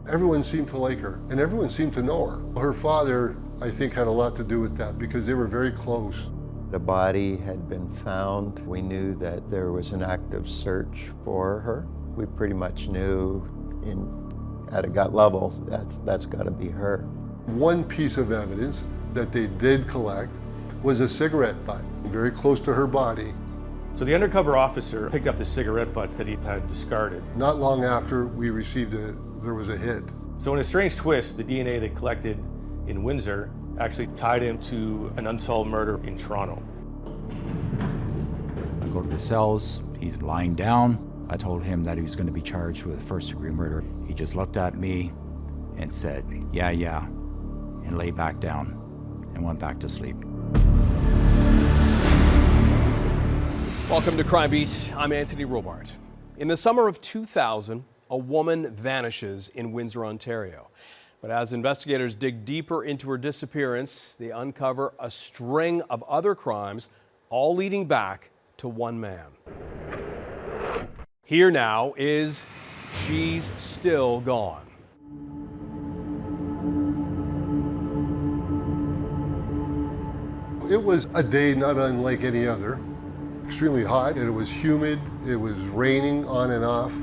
Everyone seemed to like her, and everyone seemed to know her. Her father, I think, had a lot to do with that because they were very close. The body had been found. We knew that there was an active search for her. We pretty much knew at a gut level that's got to be her. One piece of evidence that they did collect was a cigarette butt very close to her body. So the undercover officer picked up the cigarette butt that he had discarded. Not long after we received there was a hit. So in a strange twist, the DNA they collected in Windsor actually tied him to an unsolved murder in Toronto. I go to the cells, he's lying down. I told him that he was going to be charged with first-degree murder. He just looked at me and said, yeah, and lay back down and went back to sleep. Welcome to Crime Beat. I'm Anthony Robart. In the summer of 2000, a woman vanishes in Windsor, Ontario. But as investigators dig deeper into her disappearance, they uncover a string of other crimes, all leading back to one man. Here now is She's Still Gone. It was a day not unlike any other. Extremely hot, and it was humid, it was raining on and off.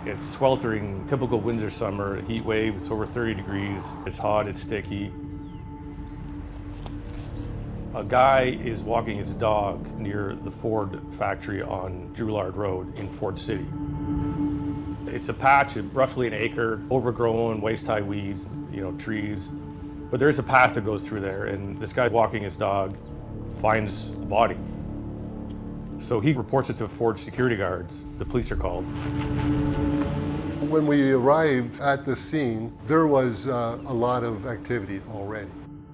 It's sweltering, typical Windsor summer, heat wave, it's over 30 degrees, it's hot, it's sticky. A guy is walking his dog near the Ford factory on Drouillard Road in Ford City. It's a patch of roughly an acre, overgrown, waist-high weeds, trees. But there's a path that goes through there, and this guy walking his dog finds the body. So he reports it to Ford security guards. The police are called. When we arrived at the scene, there was a lot of activity already.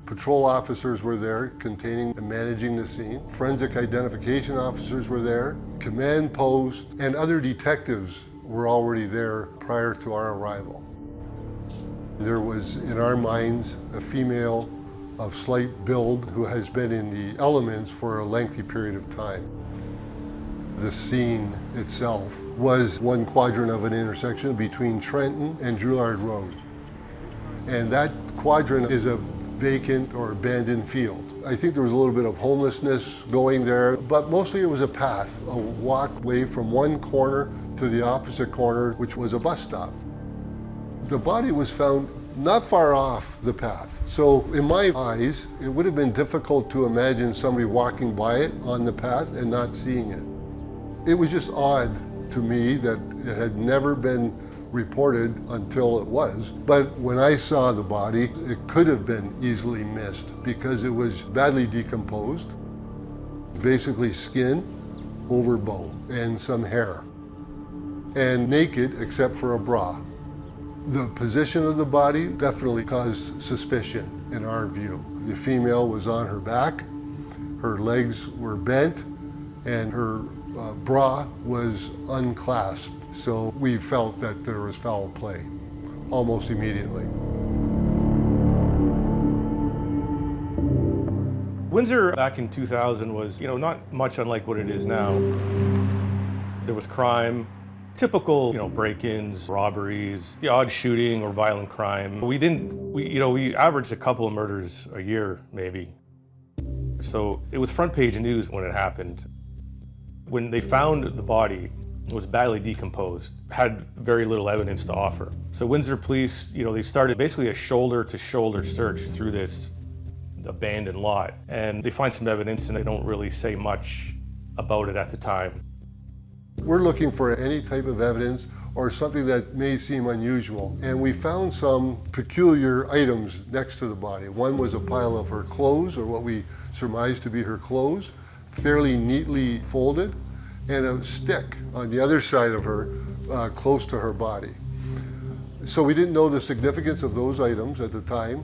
Patrol officers were there containing and managing the scene. Forensic identification officers were there. Command post and other detectives were already there prior to our arrival. There was, in our minds, a female of slight build who has been in the elements for a lengthy period of time. The scene itself was one quadrant of an intersection between Trenton and Drouillard Road. And that quadrant is a vacant or abandoned field. I think there was a little bit of homelessness going there, but mostly it was a path, a walkway from one corner to the opposite corner, which was a bus stop. The body was found not far off the path. So in my eyes, it would have been difficult to imagine somebody walking by it on the path and not seeing it. It was just odd to me that it had never been reported until it was. But when I saw the body, it could have been easily missed because it was badly decomposed. Basically skin over bone and some hair. And naked except for a bra. The position of the body definitely caused suspicion in our view. The female was on her back, her legs were bent, and her bra was unclasped. So we felt that there was foul play almost immediately. Windsor back in 2000 was, not much unlike what it is now. There was crime, typical, break-ins, robberies, the odd shooting or violent crime. We averaged a couple of murders a year, maybe. So it was front page news when it happened. When they found the body, it was badly decomposed, had very little evidence to offer. So Windsor police, they started basically a shoulder-to-shoulder search through this abandoned lot. And they find some evidence and they don't really say much about it at the time. We're looking for any type of evidence or something that may seem unusual. And we found some peculiar items next to the body. One was a pile of her clothes, or what we surmised to be her clothes, fairly neatly folded, and a stick on the other side of her, close to her body. So we didn't know the significance of those items at the time.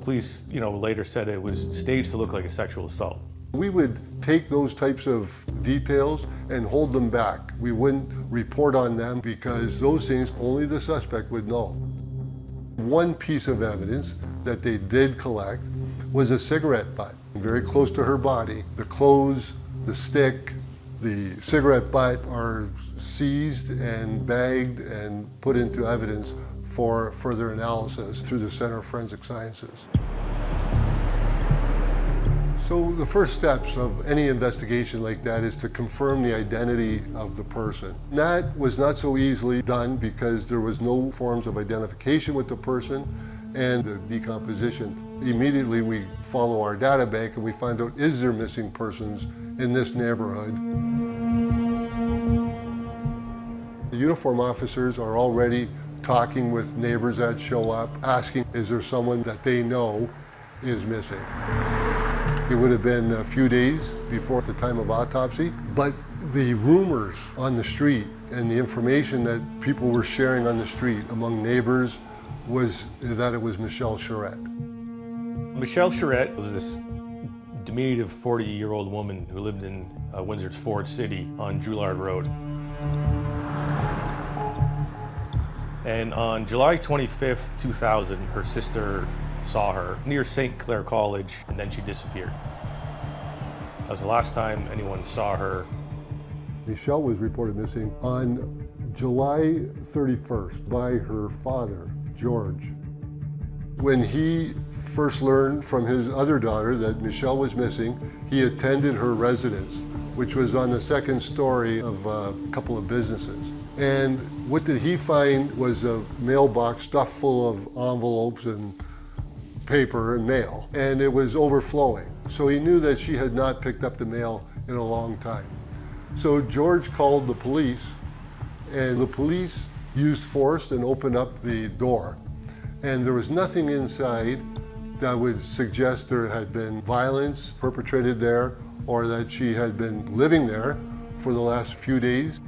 Police, later said it was staged to look like a sexual assault. We would take those types of details and hold them back. We wouldn't report on them because those things only the suspect would know. One piece of evidence that they did collect was a cigarette butt very close to her body. The clothes, the stick, the cigarette butt are seized and bagged and put into evidence for further analysis through the Center of Forensic Sciences. So the first steps of any investigation like that is to confirm the identity of the person. That was not so easily done because there was no forms of identification with the person and the decomposition. Immediately we follow our data bank and we find out, is there missing persons in this neighborhood? The uniform officers are already talking with neighbors that show up, asking, is there someone that they know is missing? It would have been a few days before the time of autopsy, but the rumors on the street and the information that people were sharing on the street among neighbors was that it was Michelle Charette. Michelle Charette was this diminutive 40-year-old woman who lived in Windsor's Ford City on Drouillard Road. And on July 25th, 2000, her sister saw her near St. Clair College, and then she disappeared. That was the last time anyone saw her. Michelle was reported missing on July 31st by her father, George. When he first learned from his other daughter that Michelle was missing, he attended her residence, which was on the second story of a couple of businesses. And what did he find was a mailbox stuffed full of envelopes and paper and mail, and it was overflowing. So he knew that she had not picked up the mail in a long time. So George called the police, and the police used force and opened up the door. And there was nothing inside that would suggest there had been violence perpetrated there or that she had been living there for the last few days.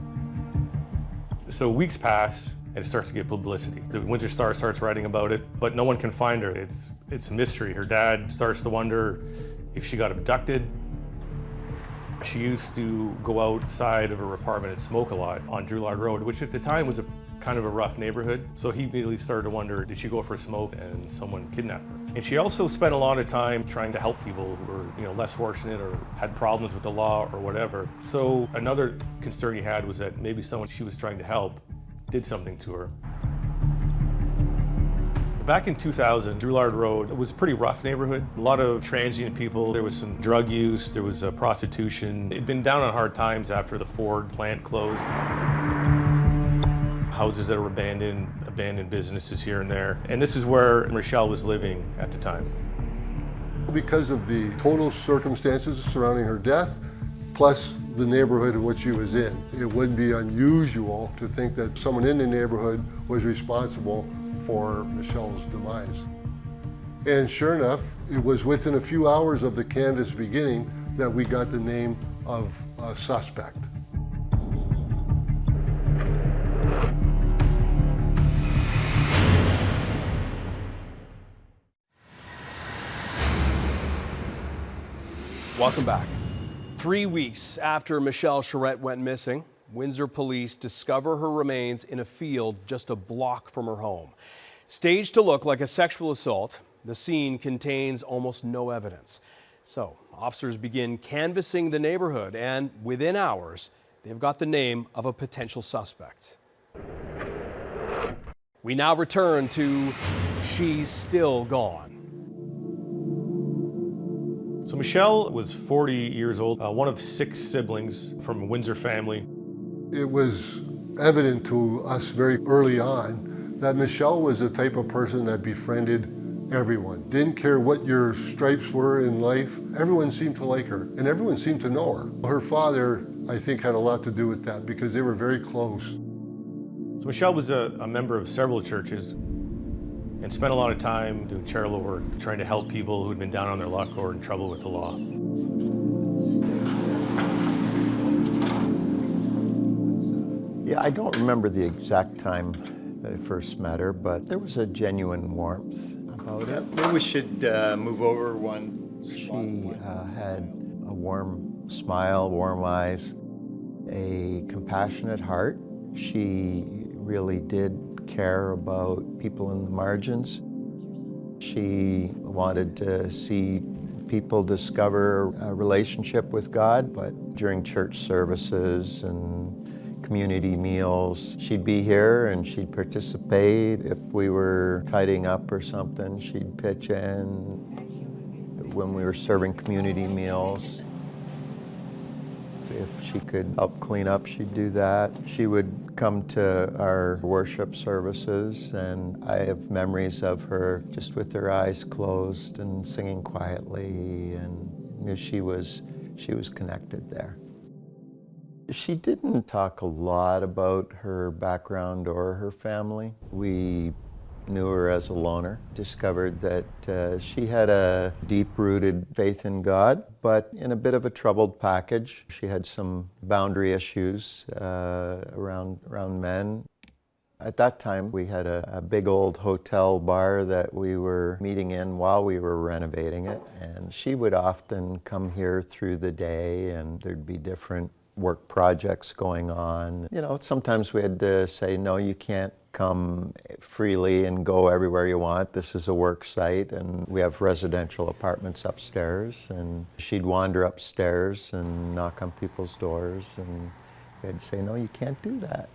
So weeks pass, and it starts to get publicity. The Windsor Star starts writing about it, but no one can find her. It's a mystery. Her dad starts to wonder if she got abducted. She used to go outside of her apartment and smoke a lot on Drouillard Road, which at the time was a kind of a rough neighborhood. So he immediately started to wonder, did she go for a smoke and someone kidnapped her? And she also spent a lot of time trying to help people who were, less fortunate or had problems with the law or whatever. So another concern he had was that maybe someone she was trying to help did something to her. Back in 2000, Drouillard Road was a pretty rough neighborhood. A lot of transient people. There was some drug use, there was prostitution. It'd been down on hard times after the Ford plant closed. Houses that were abandoned businesses here and there. And this is where Michelle was living at the time. Because of the total circumstances surrounding her death, plus the neighborhood in which she was in, it wouldn't be unusual to think that someone in the neighborhood was responsible for Michelle's demise. And sure enough, it was within a few hours of the canvass beginning that we got the name of a suspect. Welcome back. 3 weeks after Michelle Charette went missing, Windsor police discover her remains in a field just a block from her home. Staged to look like a sexual assault, the scene contains almost no evidence. So officers begin canvassing the neighborhood, and within hours, they've got the name of a potential suspect. We now return to She's Still Gone. So Michelle was 40 years old, one of 6 siblings from a Windsor family. It was evident to us very early on that Michelle was the type of person that befriended everyone. Didn't care what your stripes were in life. Everyone seemed to like her, and everyone seemed to know her. Her father, I think, had a lot to do with that because they were very close. So Michelle was a member of several churches and spent a lot of time doing charitable work, trying to help people who'd been down on their luck or in trouble with the law. Yeah, I don't remember the exact time that I first met her, but there was a genuine warmth about it. Maybe we should move over one. She had a warm smile, warm eyes, a compassionate heart. She really did care about people in the margins. She wanted to see people discover a relationship with God, but during church services and community meals. She'd be here and she'd participate. If we were tidying up or something, she'd pitch in. When we were serving community meals, if she could help clean up, she'd do that. She would come to our worship services, and I have memories of her just with her eyes closed and singing quietly, and knew she was connected there. She didn't talk a lot about her background or her family. We knew her as a loner, discovered that she had a deep-rooted faith in God, but in a bit of a troubled package. She had some boundary issues around men. At that time, we had a big old hotel bar that we were meeting in while we were renovating it, and she would often come here through the day, and there'd be different work projects going on. You know, sometimes we had to say, no, you can't come freely and go everywhere you want. This is a work site, and we have residential apartments upstairs, and she'd wander upstairs and knock on people's doors, and they'd say, no, you can't do that.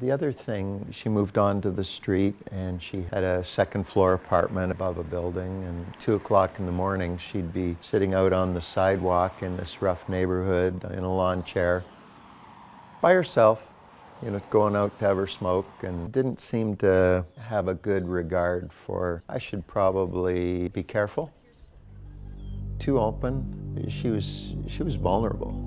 The other thing, she moved on to the street, and she had a second floor apartment above a building, and 2 o'clock in the morning she'd be sitting out on the sidewalk in this rough neighborhood in a lawn chair by herself, you know, going out to have her smoke, and didn't seem to have a good regard for, I should probably be careful. Too open. She was vulnerable.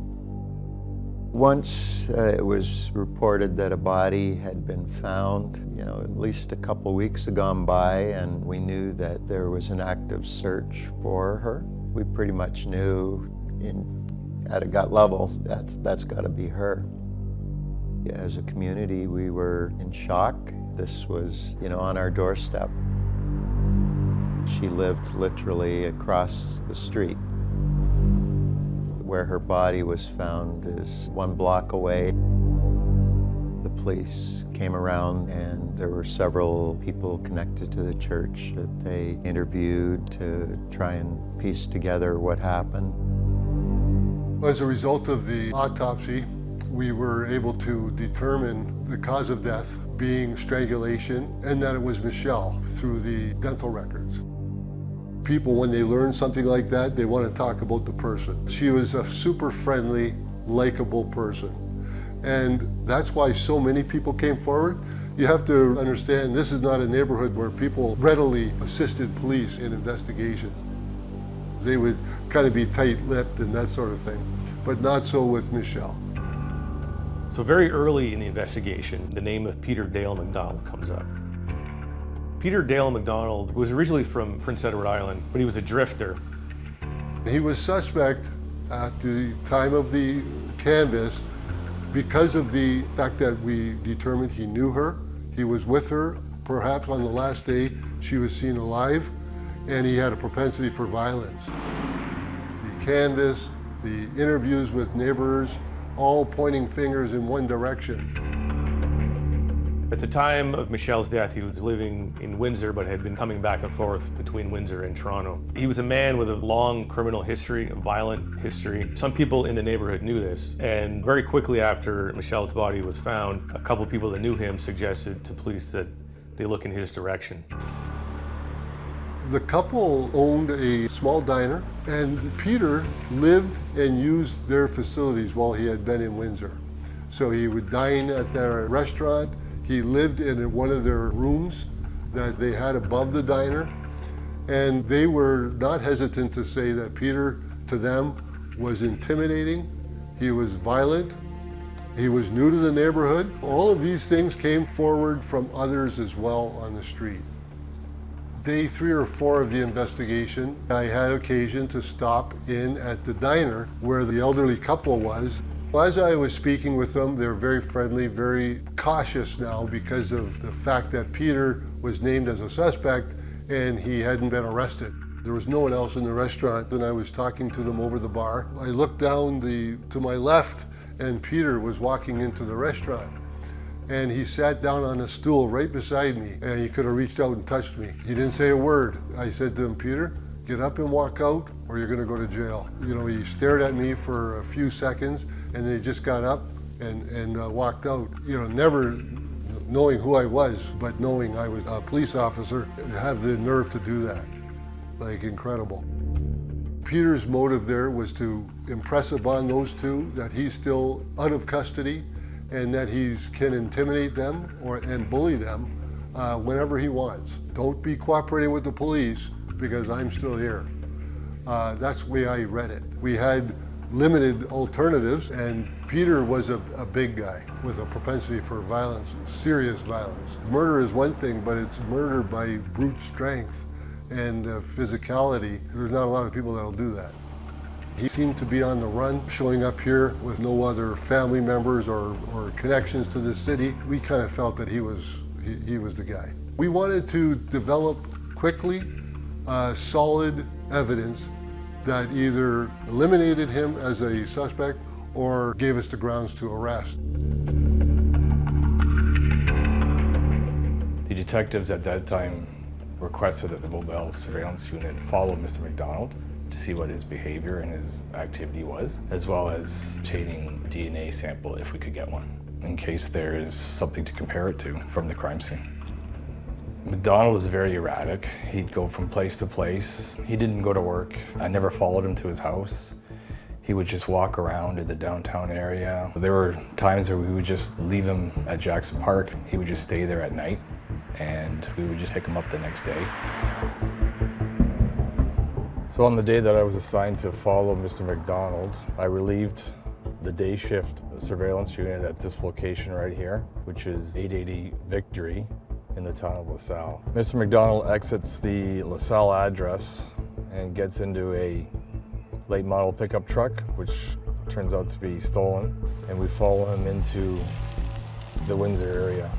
Once it was reported that a body had been found, you know, at least a couple weeks had gone by, and we knew that there was an active search for her. We pretty much knew at a gut level, that's got to be her. As a community, we were in shock. This was, you know, on our doorstep. She lived literally across the street. Where her body was found is 1 block away. The police came around, and there were several people connected to the church that they interviewed to try and piece together what happened. As a result of the autopsy, we were able to determine the cause of death being strangulation, and that it was Michelle through the dental records. People, when they learn something like that, they want to talk about the person. She was a super friendly, likable person. And that's why so many people came forward. You have to understand, this is not a neighborhood where people readily assisted police in investigations. They would kind of be tight-lipped and that sort of thing, but not so with Michelle. So very early in the investigation, the name of Peter Dale McDonald comes up. Peter Dale McDonald was originally from Prince Edward Island, but he was a drifter. He was suspect at the time of the canvass because of the fact that we determined he knew her, he was with her, perhaps on the last day she was seen alive, and he had a propensity for violence. The canvass, the interviews with neighbors, all pointing fingers in one direction. At the time of Michelle's death, he was living in Windsor, but had been coming back and forth between Windsor and Toronto. He was a man with a long criminal history, a violent history. Some people in the neighborhood knew this, and very quickly after Michelle's body was found, a couple of people that knew him suggested to police that they look in his direction. The couple owned a small diner, and Peter lived and used their facilities while he had been in Windsor. So he would dine at their restaurant. He lived in one of their rooms that they had above the diner, and they were not hesitant to say that Peter, to them, was intimidating, he was violent, he was new to the neighborhood. All of these things came forward from others as well on the street. Day 3 or 4 of the investigation, I had occasion to stop in at the diner where the elderly couple was. As I was speaking with them, they were very friendly, very cautious now because of the fact that Peter was named as a suspect and he hadn't been arrested. There was no one else in the restaurant, and I was talking to them over the bar. I looked down to my left, and Peter was walking into the restaurant. And he sat down on a stool right beside me, and he could have reached out and touched me. He didn't say a word. I said to him, Peter, get up and walk out, or you're gonna go to jail. You know, he stared at me for a few seconds, and then he just got up and walked out, never knowing who I was, but knowing I was a police officer, have the nerve to do that. Like, incredible. Peter's motive there was to impress upon those two that he's still out of custody and that he can intimidate them and bully them whenever he wants. Don't be cooperating with the police because I'm still here. That's the way I read it. We had limited alternatives, and Peter was a big guy with a propensity for violence, serious violence. Murder is one thing, but it's murder by brute strength and physicality. There's not a lot of people that'll do that. He seemed to be on the run, showing up here with no other family members or connections to the city. We kind of felt that he was the guy. We wanted to develop quickly solid evidence that either eliminated him as a suspect or gave us the grounds to arrest. The detectives at that time requested that the mobile surveillance unit follow Mr. McDonald to see what his behavior and his activity was, as well as obtaining DNA sample if we could get one, in case there is something to compare it to from the crime scene. McDonald was very erratic. He'd go from place to place. He didn't go to work. I never followed him to his house. He would just walk around in the downtown area. There were times where we would just leave him at Jackson Park. He would just stay there at night, and we would just pick him up the next day. So on the day that I was assigned to follow Mr. McDonald, I relieved the day shift surveillance unit at this location right here, which is 880 Victory in the town of LaSalle. Mr. McDonald exits the LaSalle address and gets into a late model pickup truck, which turns out to be stolen, and we follow him into the Windsor area.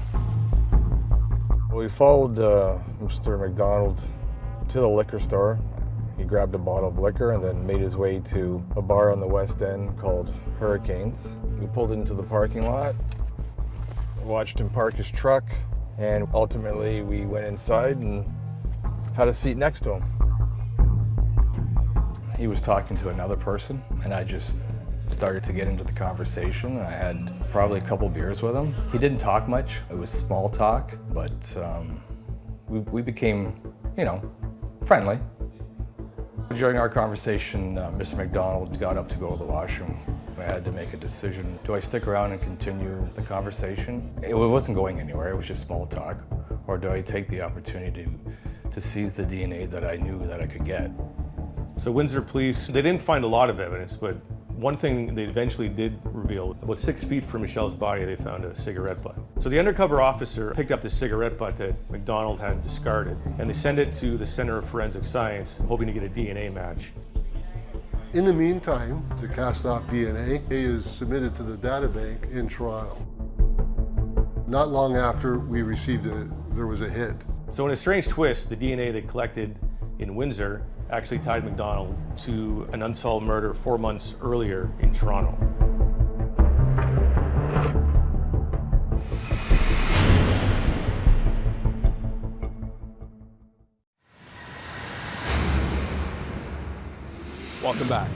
We followed Mr. McDonald to the liquor store. He grabbed a bottle of liquor and then made his way to a bar on the West End called Hurricanes. We pulled into the parking lot, watched him park his truck, and ultimately we went inside and had a seat next to him. He was talking to another person, and I just started to get into the conversation. I had probably a couple beers with him. He didn't talk much. It was small talk, but we became, friendly. During our conversation, Mr. McDonald got up to go to the washroom. I had to make a decision. Do I stick around and continue the conversation? It wasn't going anywhere, it was just small talk. Or do I take the opportunity to seize the DNA that I knew that I could get? So Windsor police, they didn't find a lot of evidence, but one thing they eventually did reveal, about 6 feet from Michelle's body, they found a cigarette butt. So the undercover officer picked up the cigarette butt that McDonald had discarded, and they sent it to the Center of Forensic Science, hoping to get a DNA match. In the meantime, to cast off DNA, it is submitted to the databank in Toronto. Not long after we received it, there was a hit. So in a strange twist, the DNA they collected in Windsor actually tied McDonald to an unsolved murder 4 months earlier in Toronto. Welcome back.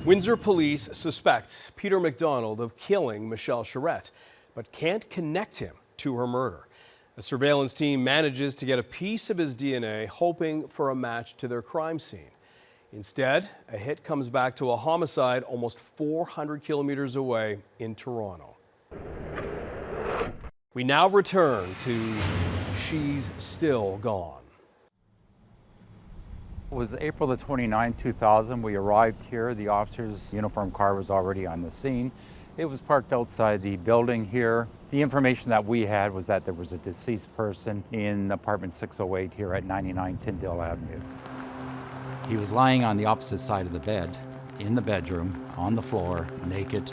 Windsor police suspect Peter McDonald of killing Michelle Charette, but can't connect him to her murder. The surveillance team manages to get a piece of his DNA, hoping for a match to their crime scene. Instead, a hit comes back to a homicide almost 400 kilometers away in Toronto. We now return to She's Still Gone. It was April the 29th, 2000. We arrived here. The officer's uniform car was already on the scene. It was parked outside the building here. The information that we had was that there was a deceased person in apartment 608 here at 99 Tyndale Avenue. He was lying on the opposite side of the bed, in the bedroom, on the floor, naked.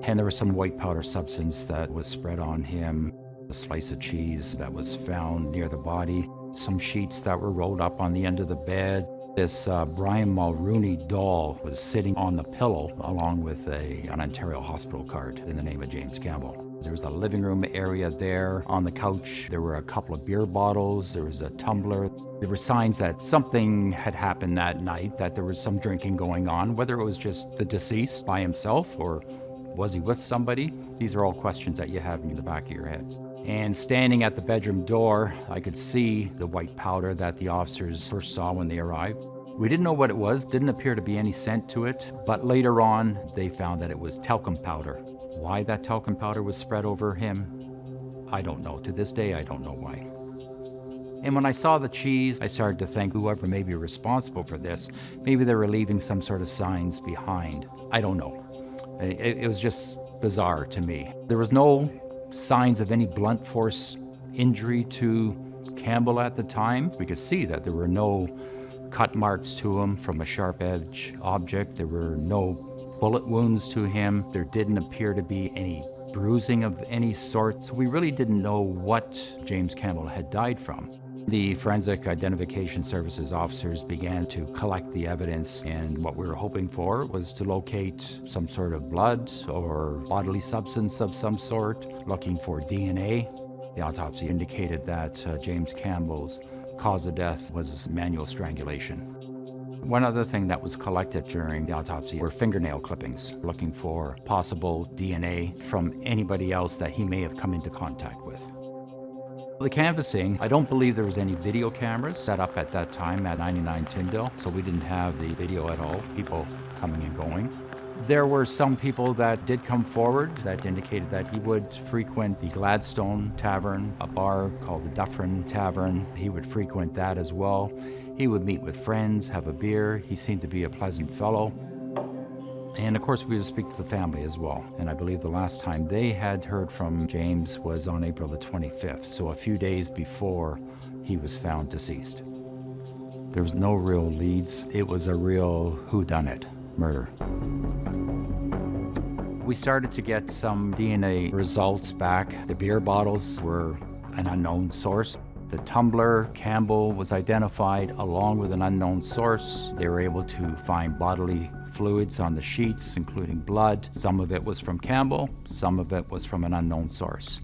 And there was some white powder substance that was spread on him, a slice of cheese that was found near the body, some sheets that were rolled up on the end of the bed. This Brian Mulrooney doll was sitting on the pillow along with an Ontario hospital card in the name of James Campbell. There was a living room area there. On the couch, there were a couple of beer bottles, there was a tumbler. There were signs that something had happened that night, that there was some drinking going on, whether it was just the deceased by himself or Was he with somebody? These are all questions that you have in the back of your head. And standing at the bedroom door, I could see the white powder that the officers first saw when they arrived. We didn't know what it was, didn't appear to be any scent to it, but later on they found that it was talcum powder. Why that talcum powder was spread over him, I don't know. To this day, I don't know why. And when I saw the cheese, I started to think whoever may be responsible for this, maybe they were leaving some sort of signs behind. I don't know. It was just bizarre to me. There was no signs of any blunt force injury to Campbell at the time. We could see that there were no cut marks to him from a sharp edge object. There were no bullet wounds to him. There didn't appear to be any bruising of any sort. So we really didn't know what James Campbell had died from. The Forensic Identification Services officers began to collect the evidence, and what we were hoping for was to locate some sort of blood or bodily substance of some sort, looking for DNA. The autopsy indicated that James Campbell's cause of death was manual strangulation. One other thing that was collected during the autopsy were fingernail clippings, looking for possible DNA from anybody else that he may have come into contact with. The canvassing, I don't believe there was any video cameras set up at that time at 99 Tyndale, so we didn't have the video at all, people coming and going. There were some people that did come forward that indicated that he would frequent the Gladstone Tavern, a bar called the Dufferin Tavern. He would frequent that as well. He would meet with friends, have a beer. He seemed to be a pleasant fellow. And of course, we would speak to the family as well. And I believe the last time they had heard from James was on April the 25th, so a few days before he was found deceased. There was no real leads. It was a real whodunit murder. We started to get some DNA results back. The beer bottles were an unknown source. The tumbler, Campbell, was identified along with an unknown source. They were able to find bodily fluids on the sheets, including blood. Some of it was from Campbell, some of it was from an unknown source.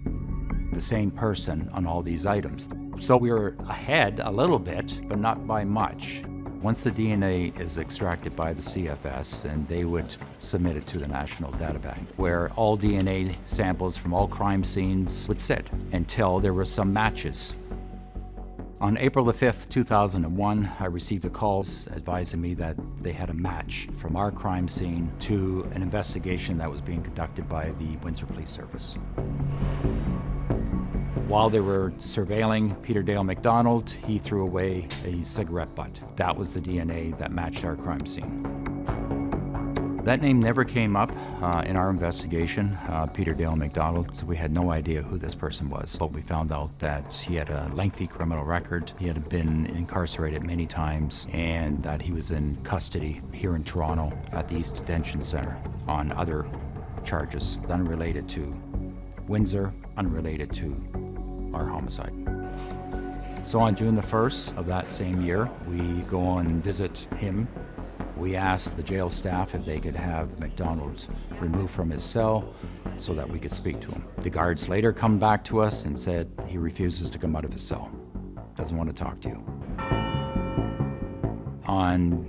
The same person on all these items. So we were ahead a little bit, but not by much. Once the DNA is extracted by the CFS, then they would submit it to the National Data Bank, where all DNA samples from all crime scenes would sit until there were some matches. On April the 5th, 2001, I received a call advising me that they had a match from our crime scene to an investigation that was being conducted by the Windsor Police Service. While they were surveilling Peter Dale McDonald, he threw away a cigarette butt. That was the DNA that matched our crime scene. That name never came up in our investigation, Peter Dale McDonald, so we had no idea who this person was. But we found out that he had a lengthy criminal record, he had been incarcerated many times, and that he was in custody here in Toronto at the East Detention Centre on other charges unrelated to Windsor, unrelated to our homicide. So on June the 1st of that same year, we go on and visit him. We asked the jail staff if they could have McDonald removed from his cell so that we could speak to him. The guards later come back to us and said he refuses to come out of his cell, doesn't want to talk to you. On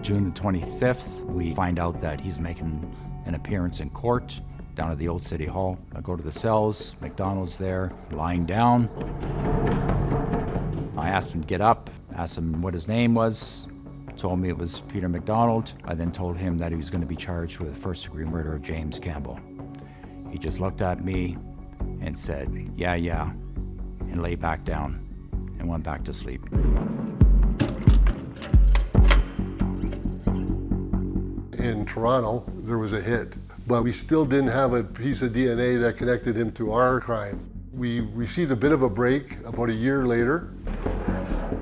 June the 25th, we find out that he's making an appearance in court down at the old City Hall. I go to the cells, McDonald's there, lying down. I asked him to get up, asked him what his name was, told me it was Peter McDonald. I then told him that he was going to be charged with the first-degree murder of James Campbell. He just looked at me and said, yeah, and lay back down and went back to sleep. In Toronto, there was a hit, but we still didn't have a piece of DNA that connected him to our crime. We received a bit of a break about a year later.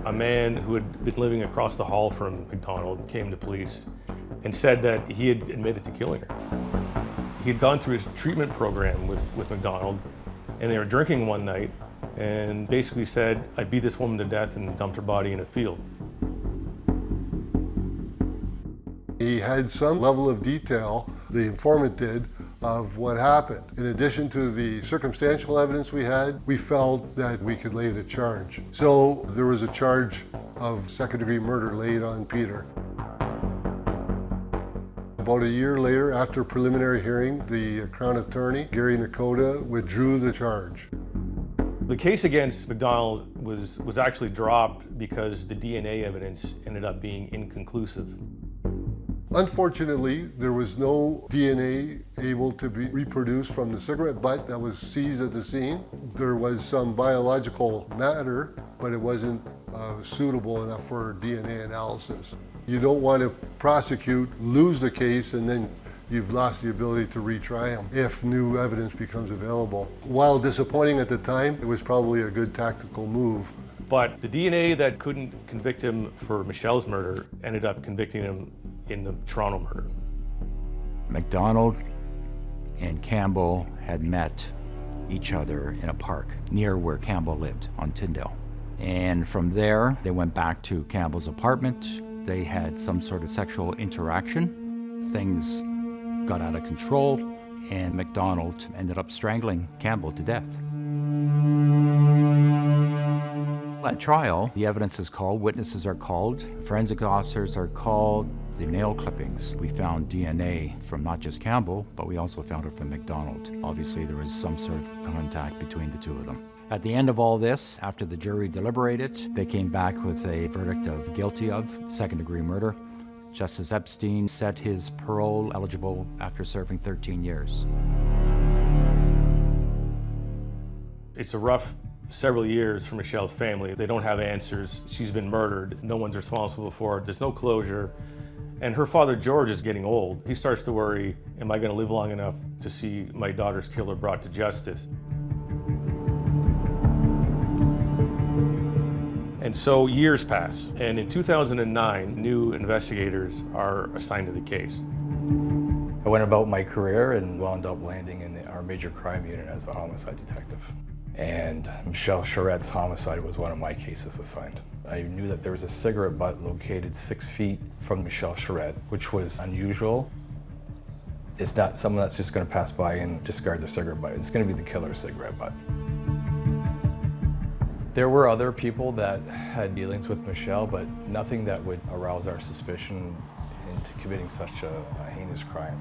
A man who had been living across the hall from McDonald came to police and said that he had admitted to killing her. He had gone through his treatment program with McDonald, and they were drinking one night and basically said, I beat this woman to death and dumped her body in a field. He had some level of detail, the informant did, of what happened. In addition to the circumstantial evidence we had, we felt that we could lay the charge. So there was a charge of second-degree murder laid on Peter. About a year later, after preliminary hearing, the Crown Attorney, Gary Nakota, withdrew the charge. The case against McDonald was actually dropped because the DNA evidence ended up being inconclusive. Unfortunately, there was no DNA able to be reproduced from the cigarette butt that was seized at the scene. There was some biological matter, but it wasn't suitable enough for DNA analysis. You don't want to prosecute, lose the case, and then you've lost the ability to retry them if new evidence becomes available. While disappointing at the time, it was probably a good tactical move. But the DNA that couldn't convict him for Michelle's murder ended up convicting him in the Toronto murder. McDonald and Campbell had met each other in a park near where Campbell lived on Tyndale. And from there, they went back to Campbell's apartment. They had some sort of sexual interaction. Things got out of control, and McDonald ended up strangling Campbell to death. At trial, the evidence is called, witnesses are called, forensic officers are called. The nail clippings, we found DNA from not just Campbell, but we also found it from McDonald. Obviously, there was some sort of contact between the two of them. At the end of all this, after the jury deliberated, they came back with a verdict of guilty of second-degree murder. Justice Epstein set his parole eligible after serving 13 years. It's a rough several years for Michelle's family. They don't have answers. She's been murdered. No one's responsible for it. There's no closure. And her father, George, is getting old. He starts to worry, am I going to live long enough to see my daughter's killer brought to justice? And so years pass, and in 2009, new investigators are assigned to the case. I went about my career and wound up landing in our major crime unit as a homicide detective. And Michelle Charrette's homicide was one of my cases assigned. I knew that there was a cigarette butt located 6 feet from Michelle Charrette, which was unusual. It's not someone that's just going to pass by and discard their cigarette butt. It's going to be the killer's cigarette butt. There were other people that had dealings with Michelle, but nothing that would arouse our suspicion into committing such a heinous crime.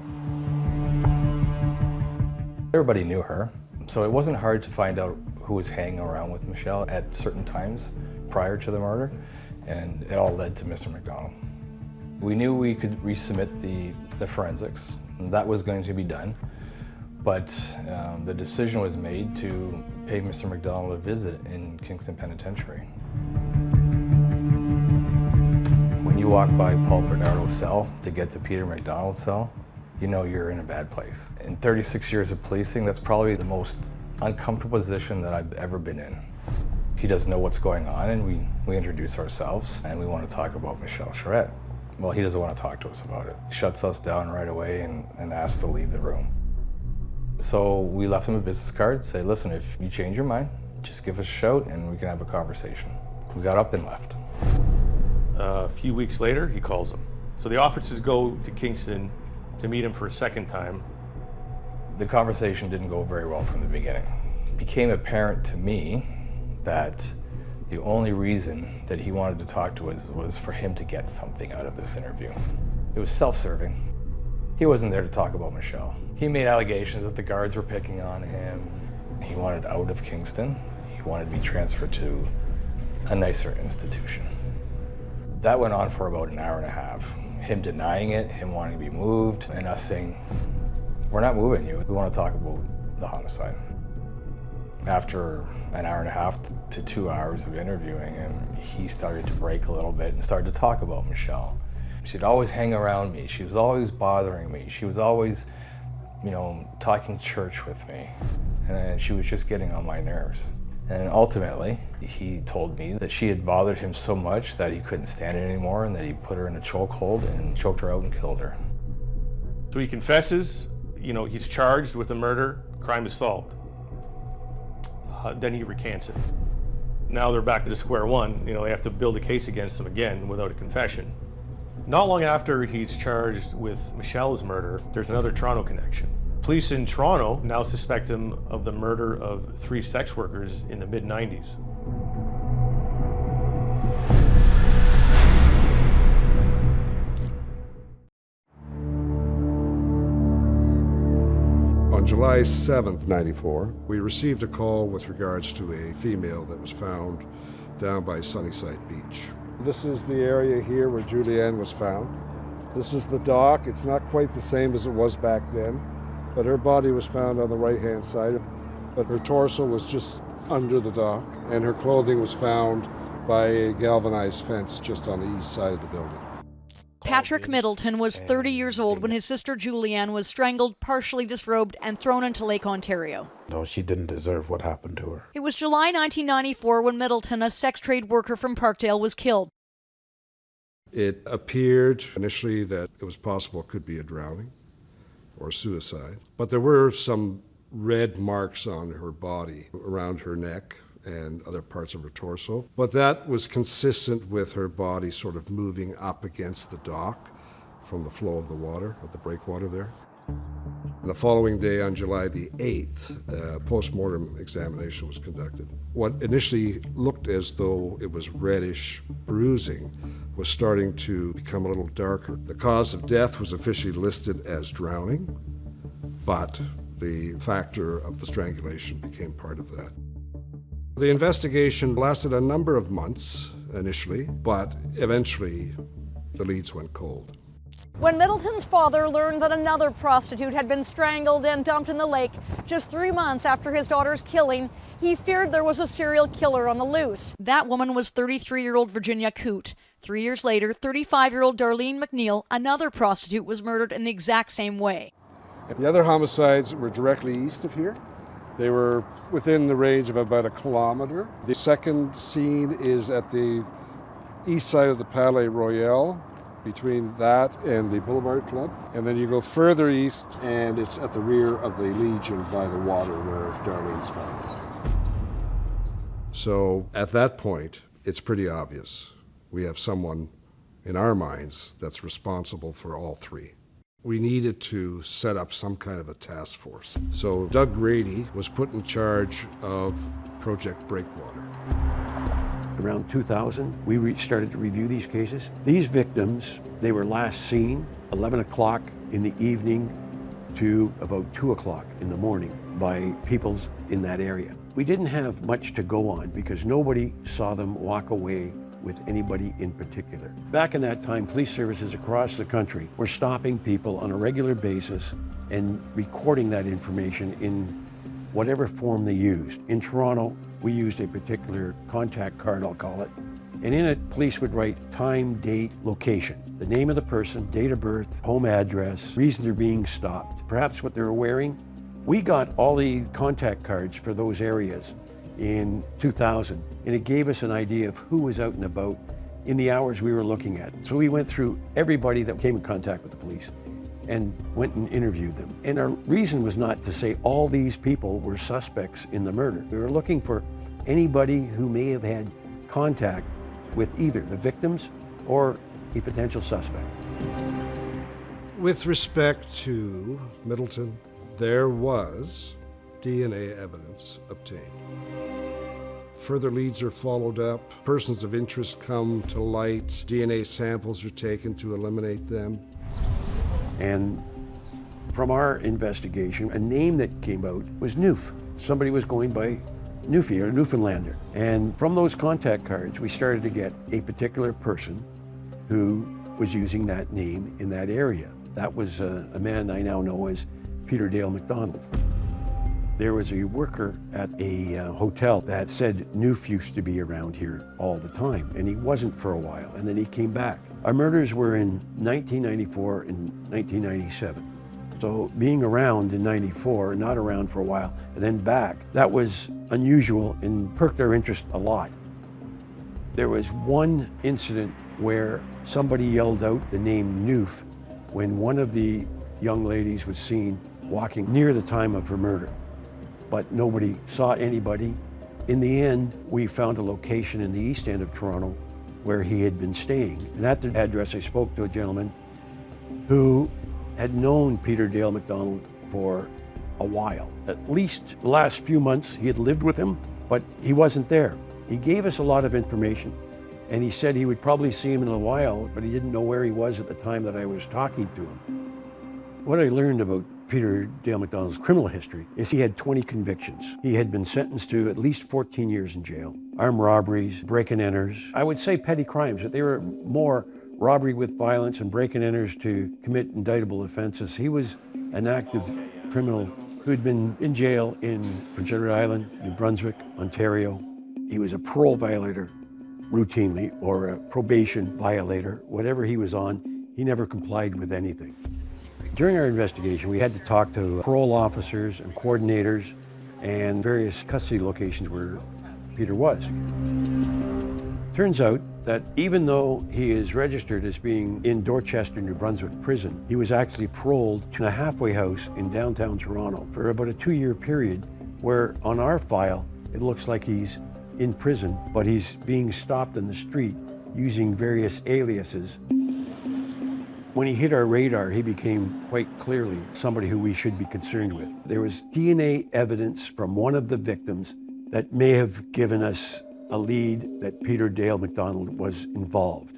Everybody knew her, so it wasn't hard to find out who was hanging around with Michelle at certain times prior to the murder, and it all led to Mr. McDonald. We knew we could resubmit the forensics, and that was going to be done, but the decision was made to pay Mr. McDonald a visit in Kingston Penitentiary. When you walk by Paul Bernardo's cell to get to Peter McDonald's cell, you know you're in a bad place. In 36 years of policing, that's probably the most uncomfortable position that I've ever been in. He doesn't know what's going on, and we introduce ourselves, and we want to talk about Michelle Charrette. Well, he doesn't want to talk to us about it. He shuts us down right away and asks to leave the room. So we left him a business card, say, listen, if you change your mind, just give us a shout and we can have a conversation. We got up and left. A few weeks later, he calls them. So the officers go to Kingston to meet him for a second time. The conversation didn't go very well from the beginning. It became apparent to me that the only reason that he wanted to talk to us was for him to get something out of this interview. It was self-serving. He wasn't there to talk about Michelle. He made allegations that the guards were picking on him. He wanted out of Kingston. He wanted to be transferred to a nicer institution. That went on for about an hour and a half. Him denying it, him wanting to be moved, and us saying, we're not moving you. We want to talk about the homicide. After an hour and a half to 2 hours of interviewing him, he started to break a little bit and started to talk about Michelle. She'd always hang around me. She was always bothering me. She was always, talking church with me. And she was just getting on my nerves. And ultimately, he told me that she had bothered him so much that he couldn't stand it anymore and that he put her in a chokehold and choked her out and killed her. So he confesses, he's charged with a murder, crime is solved. Then he recants it. Now they're back to square one. They have to build a case against him again without a confession. Not long after he's charged with Michelle's murder, there's another Toronto connection. Police in Toronto now suspect him of the murder of 3 sex workers in the mid-90s. July 7th, 94, we received a call with regards to a female that was found down by Sunnyside Beach. This is the area here where Julianne was found. This is the dock. It's not quite the same as it was back then, but her body was found on the right-hand side, but her torso was just under the dock, and her clothing was found by a galvanized fence just on the east side of the building. Patrick Middleton was 30 years old when his sister Julianne was strangled, partially disrobed, and thrown into Lake Ontario. No, she didn't deserve what happened to her. It was July 1994 when Middleton, a sex trade worker from Parkdale, was killed. It appeared initially that it was possible it could be a drowning or suicide, but there were some red marks on her body around her neck and other parts of her torso, but that was consistent with her body sort of moving up against the dock from the flow of the water, of the breakwater there. And the following day, on July the 8th, a post-mortem examination was conducted. What initially looked as though it was reddish bruising was starting to become a little darker. The cause of death was officially listed as drowning, but the factor of the strangulation became part of that. The investigation lasted a number of months initially, but eventually the leads went cold. When Middleton's father learned that another prostitute had been strangled and dumped in the lake just 3 months after his daughter's killing, he feared there was a serial killer on the loose. That woman was 33-year-old Virginia Coote. 3 years later, 35-year-old Darlene McNeil, another prostitute, was murdered in the exact same way. The other homicides were directly east of here. They were within the range of about a kilometer. The second scene is at the east side of the Palais Royal, between that and the Boulevard Club. And then you go further east, and it's at the rear of the Legion by the water where Darlene's found. So at that point, it's pretty obvious. We have someone in our minds that's responsible for all three. We needed to set up some kind of a task force. So Doug Grady was put in charge of Project Breakwater. Around 2000, we started to review these cases. These victims, they were last seen 11 o'clock in the evening to about 2 o'clock in the morning by people in that area. We didn't have much to go on because nobody saw them walk away with anybody in particular. Back in that time, police services across the country were stopping people on a regular basis and recording that information in whatever form they used. In Toronto, we used a particular contact card, I'll call it, and in it, police would write time, date, location, the name of the person, date of birth, home address, reason they're being stopped, perhaps what they were wearing. We got all the contact cards for those areas in 2000, and it gave us an idea of who was out and about in the hours we were looking at. So we went through everybody that came in contact with the police and went and interviewed them. And our reason was not to say all these people were suspects in the murder. We were looking for anybody who may have had contact with either the victims or a potential suspect. With respect to Middleton, there was DNA evidence obtained. Further leads are followed up, persons of interest come to light, DNA samples are taken to eliminate them. And from our investigation, a name that came out was Noof. Somebody was going by Newfie or Newfoundlander. And from those contact cards, we started to get a particular person who was using that name in that area. That was a man I now know as Peter Dale McDonald. There was a worker at a hotel that said Noof used to be around here all the time, and he wasn't for a while, and then he came back. Our murders were in 1994 and 1997. So being around in 94, not around for a while, and then back, that was unusual and perked our interest a lot. There was one incident where somebody yelled out the name Noof when one of the young ladies was seen walking near the time of her murder, but nobody saw anybody. In the end, we found a location in the east end of Toronto where he had been staying. And at the address, I spoke to a gentleman who had known Peter Dale McDonald for a while. At least the last few months, he had lived with him, but he wasn't there. He gave us a lot of information, and he said he would probably see him in a while, but he didn't know where he was at the time that I was talking to him. What I learned about Peter Dale McDonald's criminal history is he had 20 convictions. He had been sentenced to at least 14 years in jail. Armed robberies, break-and-enters. I would say petty crimes, but they were more robbery with violence and break-and-enters to commit indictable offenses. He was an active criminal who had been in jail in Prince Edward Island, New Brunswick, Ontario. He was a parole violator routinely, or a probation violator. Whatever he was on, he never complied with anything. During our investigation, we had to talk to parole officers and coordinators and various custody locations where Peter was. Turns out that even though he is registered as being in Dorchester, New Brunswick prison, he was actually paroled to a halfway house in downtown Toronto for about a 2-year period, where on our file, it looks like he's in prison, but he's being stopped in the street using various aliases. When he hit our radar, he became quite clearly somebody who we should be concerned with. There was DNA evidence from one of the victims that may have given us a lead that Peter Dale McDonald was involved.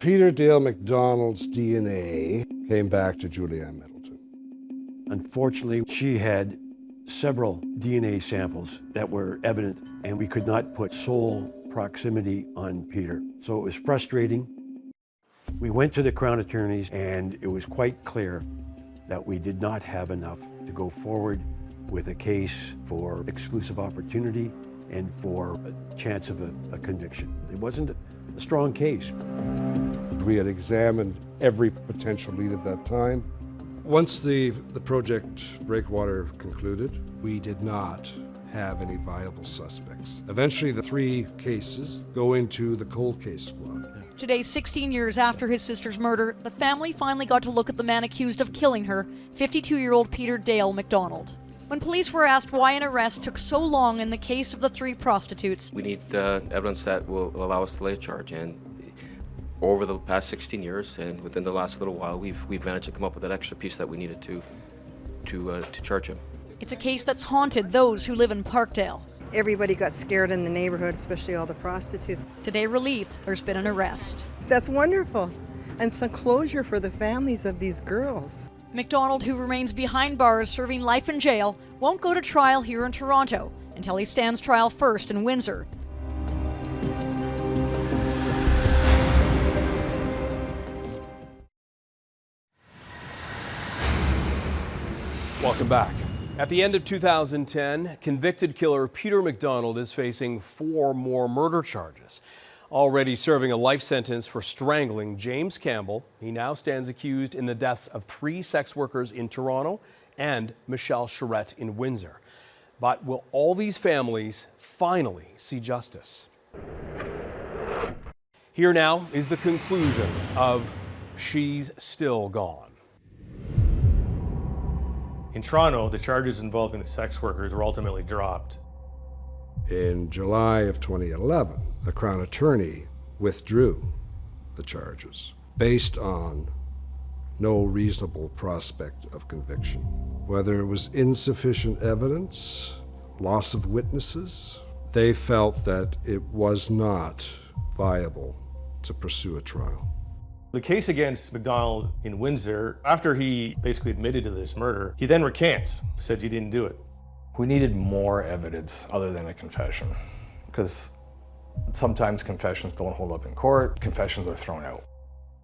Peter Dale McDonald's DNA came back to Julianne Middleton. Unfortunately, she had several DNA samples that were evident, and we could not put sole proximity on Peter. So it was frustrating. We went to the Crown Attorneys, and it was quite clear that we did not have enough to go forward with a case for exclusive opportunity and for a chance of a conviction. It wasn't a strong case. We had examined every potential lead at that time. Once the project Breakwater concluded, we did not have any viable suspects. Eventually, the 3 cases go into the cold case squad. Today, 16 years after his sister's murder, the family finally got to look at the man accused of killing her, 52-year-old Peter Dale McDonald. When police were asked why an arrest took so long in the case of the 3 prostitutes, we need evidence that will allow us to lay a charge, and over the past 16 years and within the last little while, we've managed to come up with that extra piece that we needed to charge him. It's a case that's haunted those who live in Parkdale. Everybody got scared in the neighborhood, especially all the prostitutes. Today, relief, there's been an arrest. That's wonderful, and some closure for the families of these girls. McDonald, who remains behind bars serving life in jail, won't go to trial here in Toronto until he stands trial first in Windsor. Welcome back. At the end of 2010, convicted killer Peter McDonald is facing 4 more murder charges. Already serving a life sentence for strangling James Campbell, he now stands accused in the deaths of 3 sex workers in Toronto and Michelle Charette in Windsor. But will all these families finally see justice? Here now is the conclusion of She's Still Gone. In Toronto, the charges involving the sex workers were ultimately dropped. In July of 2011, the Crown Attorney withdrew the charges based on no reasonable prospect of conviction. Whether it was insufficient evidence, loss of witnesses, they felt that it was not viable to pursue a trial. The case against McDonald in Windsor, after he basically admitted to this murder, he then recants, says he didn't do it. We needed more evidence other than a confession, because sometimes confessions don't hold up in court, confessions are thrown out.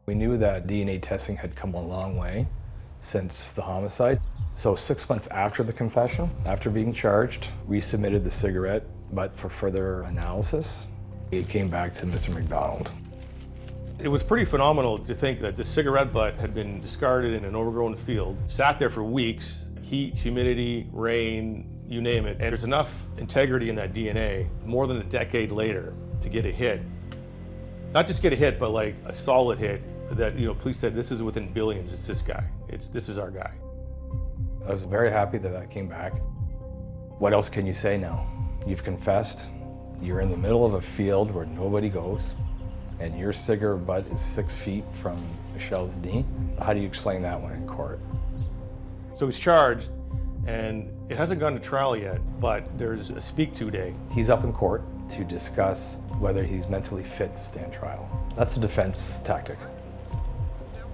We knew that DNA testing had come a long way since the homicide. So 6 months after the confession, after being charged, we submitted the cigarette, but for further analysis, it came back to Mr. McDonald. It was pretty phenomenal to think that the cigarette butt had been discarded in an overgrown field, sat there for weeks, heat, humidity, rain, you name it, and there's enough integrity in that DNA more than a decade later to get a hit. Not just get a hit, but like a solid hit that, police said this is within billions, it's this guy, this is our guy. I was very happy that that came back. What else can you say now? You've confessed, you're in the middle of a field where nobody goes, and your cigarette butt is 6 feet from Michelle's knee. How do you explain that one in court? So he's charged, and it hasn't gone to trial yet, but there's a speak to day. He's up in court to discuss whether he's mentally fit to stand trial. That's a defense tactic.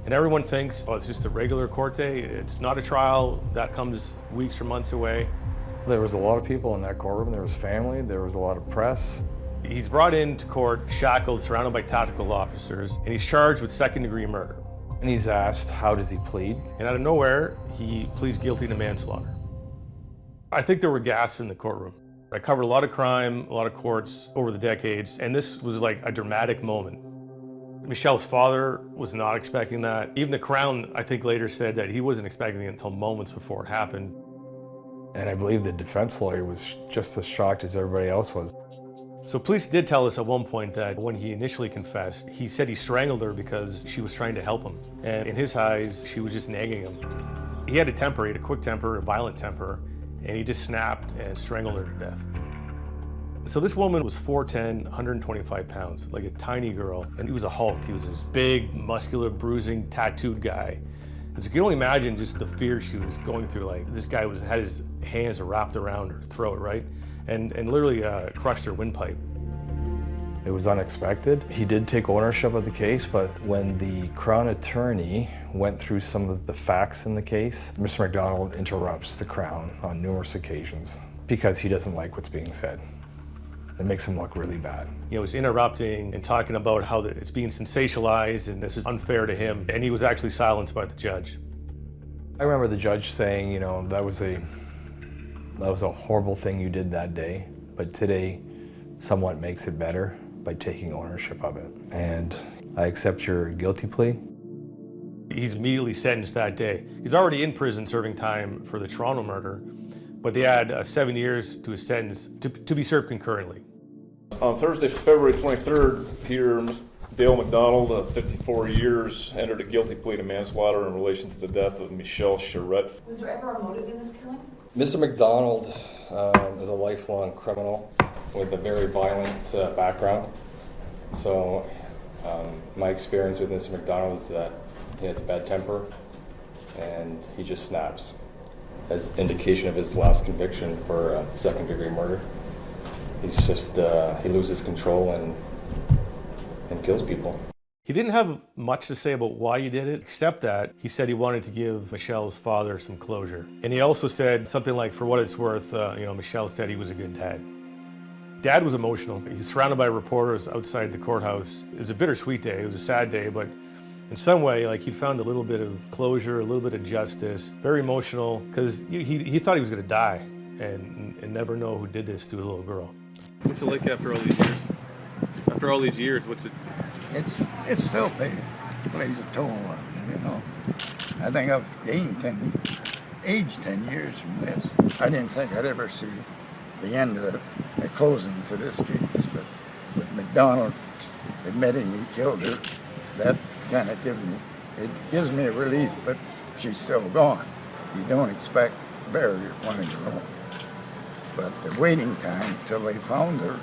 And everyone thinks, oh, it's just a regular court day. It's not a trial. That comes weeks or months away. There was a lot of people in that courtroom. There was family, there was a lot of press. He's brought into court shackled, surrounded by tactical officers, and he's charged with second-degree murder. And he's asked, how does he plead? And out of nowhere, he pleads guilty to manslaughter. I think there were gasps in the courtroom. I covered a lot of crime, a lot of courts over the decades, and this was like a dramatic moment. Michelle's father was not expecting that. Even the Crown, I think, later said that he wasn't expecting it until moments before it happened. And I believe the defense lawyer was just as shocked as everybody else was. So police did tell us at one point that when he initially confessed, he said he strangled her because she was trying to help him. And in his eyes, she was just nagging him. He had a temper, he had a quick temper, a violent temper, and he just snapped and strangled her to death. So this woman was 4'10", 125 pounds, like a tiny girl, and he was a Hulk. He was this big, muscular, bruising, tattooed guy. And so you can only imagine just the fear she was going through. Like, this guy had his hands wrapped around her throat, right? And literally crushed her windpipe. It was unexpected. He did take ownership of the case, but when the Crown attorney went through some of the facts in the case, Mr. McDonald interrupts the Crown on numerous occasions because he doesn't like what's being said. It makes him look really bad. He was interrupting and talking about how it's being sensationalized and this is unfair to him, and he was actually silenced by the judge. I remember the judge saying, you know, that was a horrible thing you did that day, but today somewhat makes it better by taking ownership of it. And I accept your guilty plea. He's immediately sentenced that day. He's already in prison serving time for the Toronto murder, but they add 7 years to his sentence to be served concurrently. On Thursday, February 23rd, Peter Dale McDonald, of 54 years, entered a guilty plea to manslaughter in relation to the death of Michelle Charette. Was there ever a motive in this killing? Mr. McDonald is a lifelong criminal with a very violent background. So my experience with Mr. McDonald is that he has a bad temper and he just snaps, as indication of his last conviction for second-degree murder. He's just, he loses control and kills people. He didn't have much to say about why he did it, except that he said he wanted to give Michelle's father some closure. And he also said something like, for what it's worth, Michelle said he was a good dad. Dad was emotional. He was surrounded by reporters outside the courthouse. It was a bittersweet day. It was a sad day, but in some way, like, he'd found a little bit of closure, a little bit of justice. Very emotional, because he thought he was going to die and never know who did this to a little girl. What's it like after all these years? After all these years, what's it? It's still plays a toll on me, you know. I think I've gained 10 years from this. I didn't think I'd ever see the end of a closing to this case, but with McDonald admitting he killed her, that kind of gives me a relief, but she's still gone. You don't expect to bury one of your own. But the waiting time till they found her,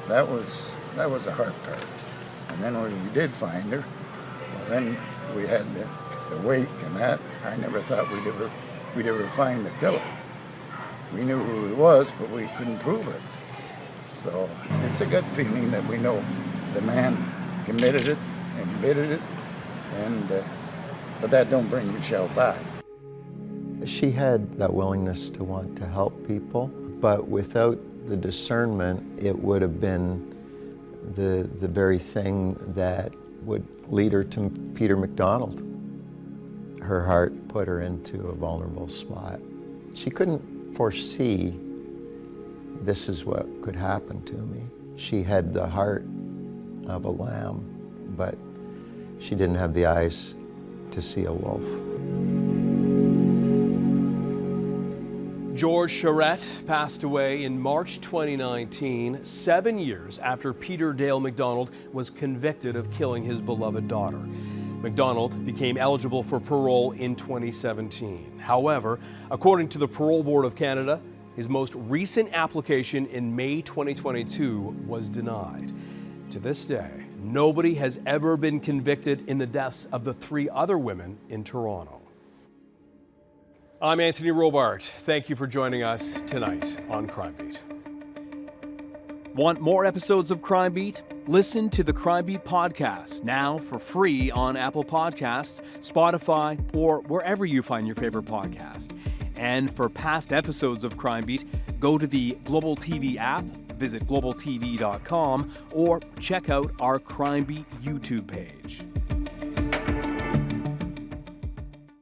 that was a hard part. And then when we did find her, well, then we had the wake and that. I never thought we'd ever find the killer. We knew who he was, but we couldn't prove it. So it's a good feeling that we know the man committed it and committed it, but that don't bring Michelle back. She had that willingness to want to help people, but without the discernment, it would have been the very thing that would lead her to Peter McDonald. Her heart put her into a vulnerable spot. She couldn't foresee this is what could happen to me. She had the heart of a lamb, but she didn't have the eyes to see a wolf. George Charette passed away in March 2019, 7 years after Peter Dale McDonald was convicted of killing his beloved daughter. McDonald became eligible for parole in 2017. However, according to the Parole Board of Canada, his most recent application in May 2022 was denied. To this day, nobody has ever been convicted in the deaths of the 3 other women in Toronto. I'm Anthony Robart. Thank you for joining us tonight on Crime Beat. Want more episodes of Crime Beat? Listen to the Crime Beat podcast now for free on Apple Podcasts, Spotify, or wherever you find your favorite podcast. And for past episodes of Crime Beat, go to the Global TV app, visit globaltv.com, or check out our Crime Beat YouTube page.